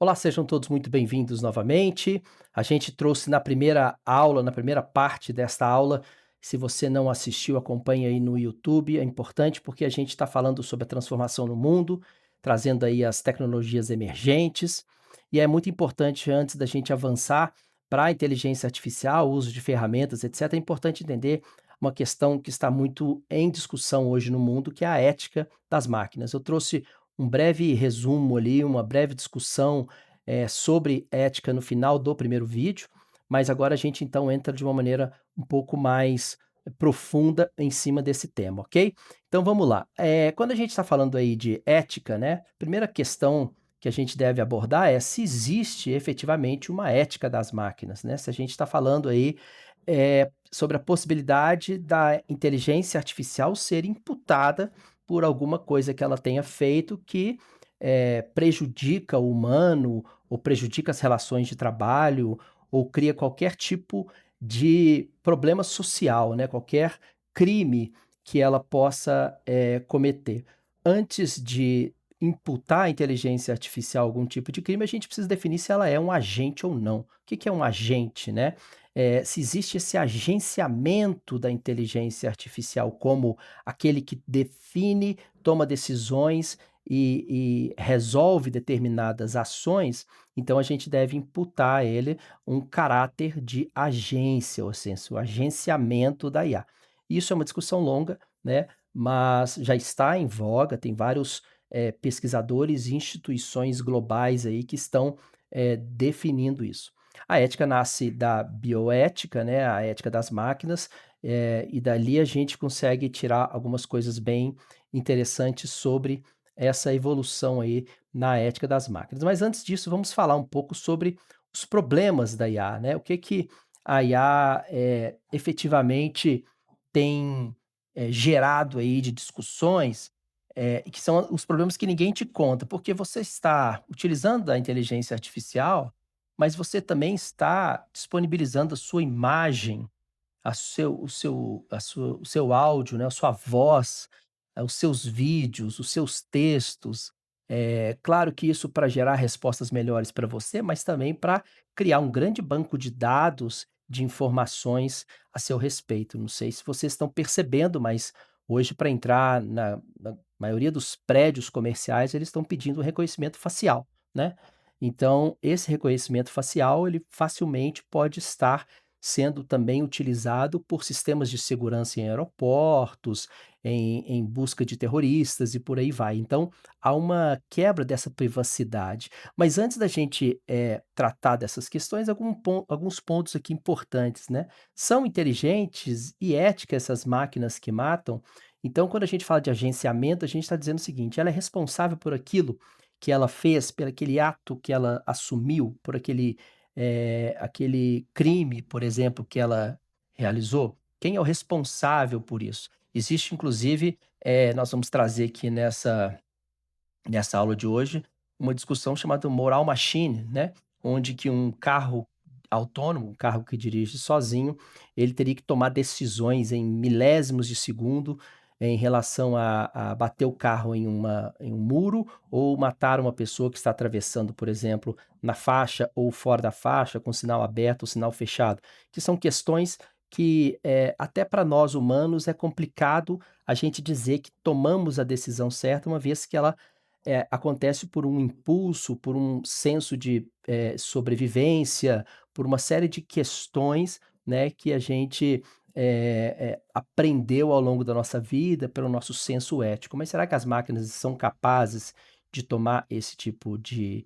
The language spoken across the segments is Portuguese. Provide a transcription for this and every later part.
Olá, sejam todos muito bem-vindos novamente. A gente trouxe na primeira aula, na primeira parte desta aula, se você não assistiu, acompanhe aí no YouTube, é importante porque a gente está falando sobre a transformação no mundo, trazendo aí as tecnologias emergentes, e é muito importante, antes da gente avançar para a inteligência artificial, o uso de ferramentas, etc., é importante entender uma questão que está muito em discussão hoje no mundo, que é a ética das máquinas. Eu trouxe um breve resumo ali, uma breve discussão sobre ética no final do primeiro vídeo, mas agora a gente então entra de uma maneira um pouco mais profunda em cima desse tema, ok? Então vamos lá. Quando a gente está falando aí de ética, né, a primeira questão que a gente deve abordar é se existe efetivamente uma ética das máquinas, né? Se a gente está falando aí sobre a possibilidade da inteligência artificial ser imputada por alguma coisa que ela tenha feito que prejudica o humano ou prejudica as relações de trabalho, ou cria qualquer tipo de problema social, né, qualquer crime que ela possa, cometer. Antes de imputar à inteligência artificial algum tipo de crime, a gente precisa definir se ela é um agente ou não. O que que é um agente, né? Se existe esse agenciamento da inteligência artificial como aquele que define, toma decisões e resolve determinadas ações, então a gente deve imputar a ele um caráter de agência, ou seja, o agenciamento da IA. Isso é uma discussão longa, né, mas já está em voga, tem vários, pesquisadores e instituições globais aí que estão, definindo isso. A ética nasce da bioética, né, a ética das máquinas, e dali a gente consegue tirar algumas coisas bem interessantes sobre essa evolução aí na ética das máquinas. Mas antes disso, vamos falar um pouco sobre os problemas da IA, né? O que que a IA, efetivamente tem, gerado aí de discussões, e que são os problemas que ninguém te conta, porque você está utilizando a inteligência artificial, mas você também está disponibilizando a sua imagem, o seu áudio, né, a sua voz, os seus vídeos, os seus textos. Claro que isso para gerar respostas melhores para você, mas também para criar um grande banco de dados de informações a seu respeito. Não sei se vocês estão percebendo, mas hoje para entrar na maioria dos prédios comerciais, eles estão pedindo reconhecimento facial, né. Então, esse reconhecimento facial, ele facilmente pode estar sendo também utilizado por sistemas de segurança em aeroportos, em busca de terroristas e por aí vai. Então, há uma quebra dessa privacidade. Mas antes da gente, tratar dessas questões, alguns pontos aqui importantes, né. São inteligentes e éticas essas máquinas que matam? Então, quando a gente fala de agenciamento, a gente está dizendo o seguinte: ela é responsável por aquilo que ela fez, por aquele ato que ela assumiu, por aquele crime, por exemplo, que ela realizou? Quem é o responsável por isso? Existe inclusive, nós vamos trazer aqui nessa aula de hoje, uma discussão chamada Moral Machine, né, onde que um carro autônomo, um carro que dirige sozinho, ele teria que tomar decisões em milésimos de segundo em relação a bater o carro em um muro ou matar uma pessoa que está atravessando, por exemplo, na faixa ou fora da faixa, com sinal aberto ou sinal fechado, que são questões que, até para nós humanos é complicado a gente dizer que tomamos a decisão certa, uma vez que ela acontece por um impulso, por um senso de, sobrevivência, por uma série de questões, né, que a gente, aprendeu ao longo da nossa vida, pelo nosso senso ético. Mas será que as máquinas são capazes de tomar esse tipo de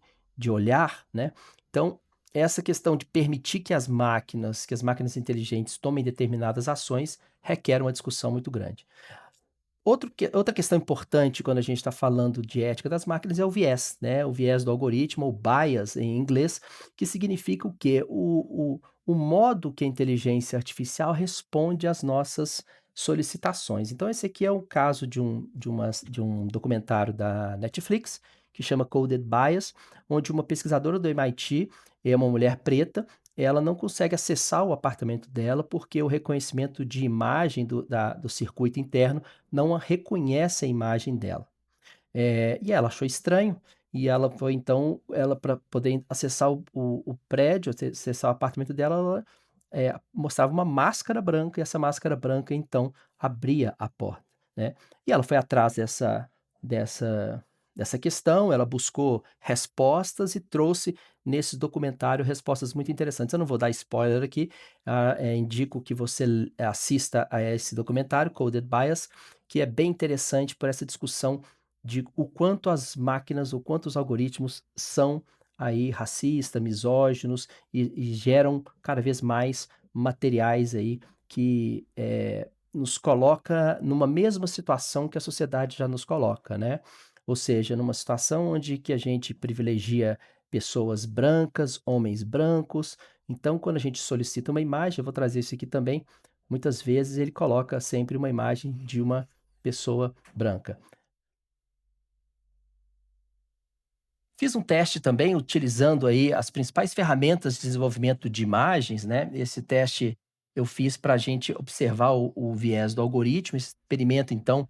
olhar, né? Então, essa questão de permitir que as máquinas inteligentes tomem determinadas ações, requer uma discussão muito grande. Outra questão importante quando a gente está falando de ética das máquinas é o viés, né, o viés do algoritmo, ou bias em inglês, que significa o quê? O modo que a inteligência artificial responde às nossas solicitações. Então esse aqui é o caso de um documentário da Netflix, que chama Coded Bias, onde uma pesquisadora do MIT, é uma mulher preta, ela não consegue acessar o apartamento dela, porque o reconhecimento de imagem do circuito interno não a reconhece a imagem dela. E ela achou estranho, e ela foi então ela para poder acessar o prédio, acessar o apartamento dela, ela, mostrava uma máscara branca e essa máscara branca então abria a porta, né. E ela foi atrás dessa dessa questão, ela buscou respostas e trouxe nesse documentário respostas muito interessantes. Eu não vou dar spoiler aqui, indico que você assista a esse documentário, Coded Bias, que é bem interessante por essa discussão de o quanto as máquinas, o quanto os algoritmos são aí racista, misóginos e geram cada vez mais materiais aí que, nos coloca numa mesma situação que a sociedade já nos coloca, né. Ou seja, numa situação onde que a gente privilegia pessoas brancas, homens brancos, então quando a gente solicita uma imagem, eu vou trazer isso aqui também, muitas vezes ele coloca sempre uma imagem de uma pessoa branca. Fiz um teste também utilizando aí as principais ferramentas de desenvolvimento de imagens, né, esse teste eu fiz para a gente observar o viés do algoritmo, esse experimento então,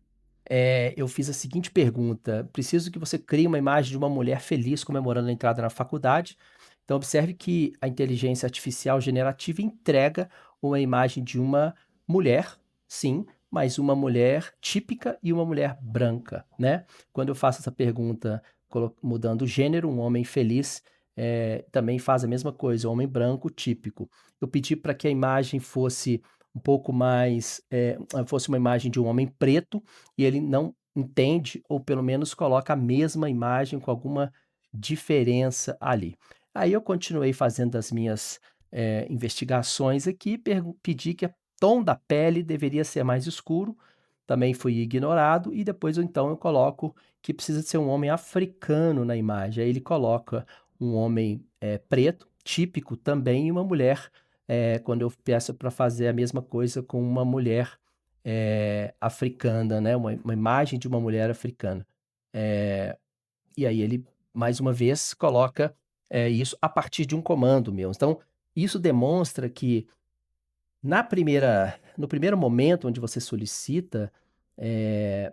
eu fiz a seguinte pergunta: "Preciso que você crie uma imagem de uma mulher feliz comemorando a entrada na faculdade". Então observe que a inteligência artificial generativa entrega uma imagem de uma mulher, sim, mas uma mulher típica e uma mulher branca, né. Quando eu faço essa pergunta mudando o gênero, um homem feliz, também faz a mesma coisa, um homem branco típico. Eu pedi para que a imagem fosse um pouco mais, fosse uma imagem de um homem preto, e ele não entende, ou pelo menos coloca a mesma imagem com alguma diferença ali. Aí eu continuei fazendo as minhas, investigações aqui, pedi que o tom da pele deveria ser mais escuro, também fui ignorado, e depois então eu coloco que precisa ser um homem africano na imagem. Aí ele coloca um homem, preto, típico também, e uma mulher, quando eu peço para fazer a mesma coisa com uma mulher, africana, né, uma imagem de uma mulher africana. Eh, e aí ele, mais uma vez, coloca, isso a partir de um comando meu. Então, isso demonstra que no primeiro momento onde você solicita, eh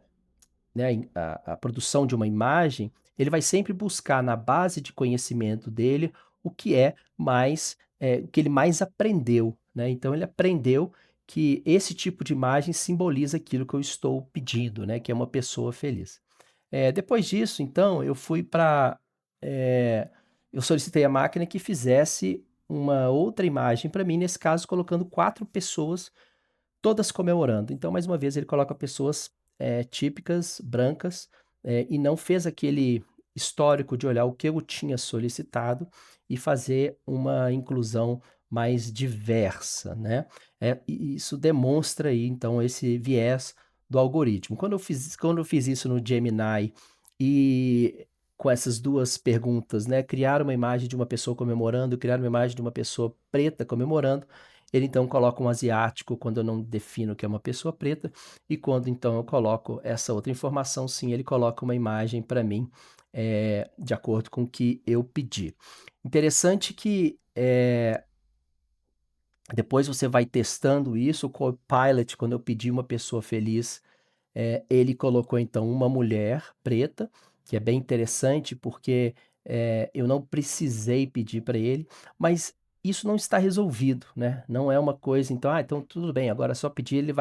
né, a produção de uma imagem, ele vai sempre buscar na base de conhecimento dele o que é mais, o que ele mais aprendeu, né. Então ele aprendeu que esse tipo de imagem simboliza aquilo que eu estou pedindo, né, que é uma pessoa feliz. Depois disso, então, eu fui para, eu solicitei à máquina que fizesse uma outra imagem para mim, nesse caso colocando 4 pessoas todas comemorando. Então, mais uma vez, ele coloca pessoas, típicas, brancas, e não fez aquele histórico de olhar o que eu tinha solicitado e fazer uma inclusão mais diversa, né. E isso demonstra aí, então, esse viés do algoritmo. Quando eu fiz isso no Gemini e com essas 2 perguntas, né, criar uma imagem de uma pessoa comemorando, criar uma imagem de uma pessoa preta comemorando, ele então coloca um asiático quando eu não defino que é uma pessoa preta, e quando então eu coloco essa outra informação, sim, ele coloca uma imagem para mim, de acordo com o que eu pedi. Interessante que, depois você vai testando isso, o Copilot, quando eu pedi uma pessoa feliz, ele colocou então uma mulher preta, que é bem interessante porque, eu não precisei pedir para ele, mas isso não está resolvido, né, não é uma coisa então: "Ah, então tudo bem, agora é só pedir, ele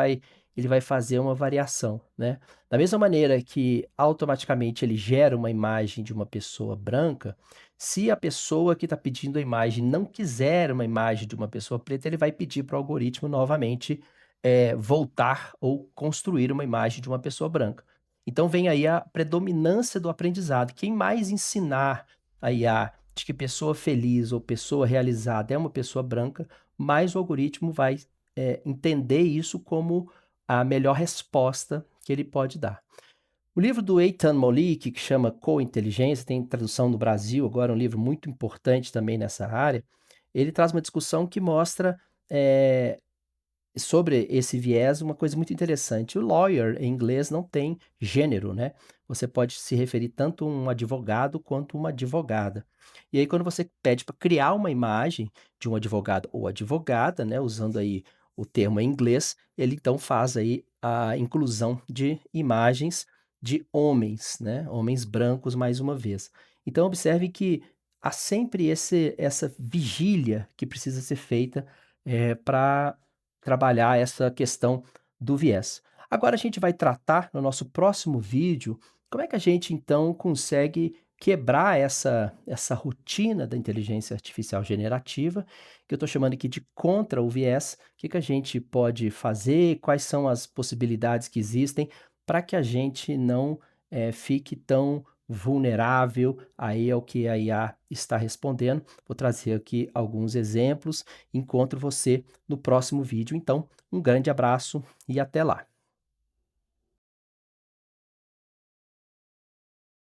vai fazer uma variação", né. Da mesma maneira que automaticamente ele gera uma imagem de uma pessoa branca, se a pessoa que está pedindo a imagem não quiser uma imagem de uma pessoa preta, ele vai pedir para o algoritmo novamente, voltar ou construir uma imagem de uma pessoa branca. Então vem aí a predominância do aprendizado. Quem mais ensinar a IA de que pessoa feliz ou pessoa realizada é uma pessoa branca, mais o algoritmo vai, entender isso como a melhor resposta que ele pode dar. O livro do Eitan Molik, que chama Cointeligência, tem tradução no Brasil agora, um livro muito importante também nessa área, ele traz uma discussão que mostra, eh, sobre esse viés, uma coisa muito interessante. O lawyer, em inglês, não tem gênero, né? Você pode se referir tanto a um advogado quanto uma advogada. E aí, quando você pede para criar uma imagem de um advogado ou advogada, né, usando aí o termo em inglês, ele então faz aí a inclusão de imagens de homens, né? Homens brancos, mais uma vez. Então observe que há sempre essa vigília que precisa ser feita, para trabalhar essa questão do viés. Agora a gente vai tratar no nosso próximo vídeo, como é que a gente então consegue quebrar essa rotina da inteligência artificial generativa, que eu estou chamando aqui de contra o viés, o que que a gente pode fazer, quais são as possibilidades que existem para que a gente não, fique tão vulnerável aí ao que a IA está respondendo. Vou trazer aqui alguns exemplos, encontro você no próximo vídeo. Então, um grande abraço e até lá.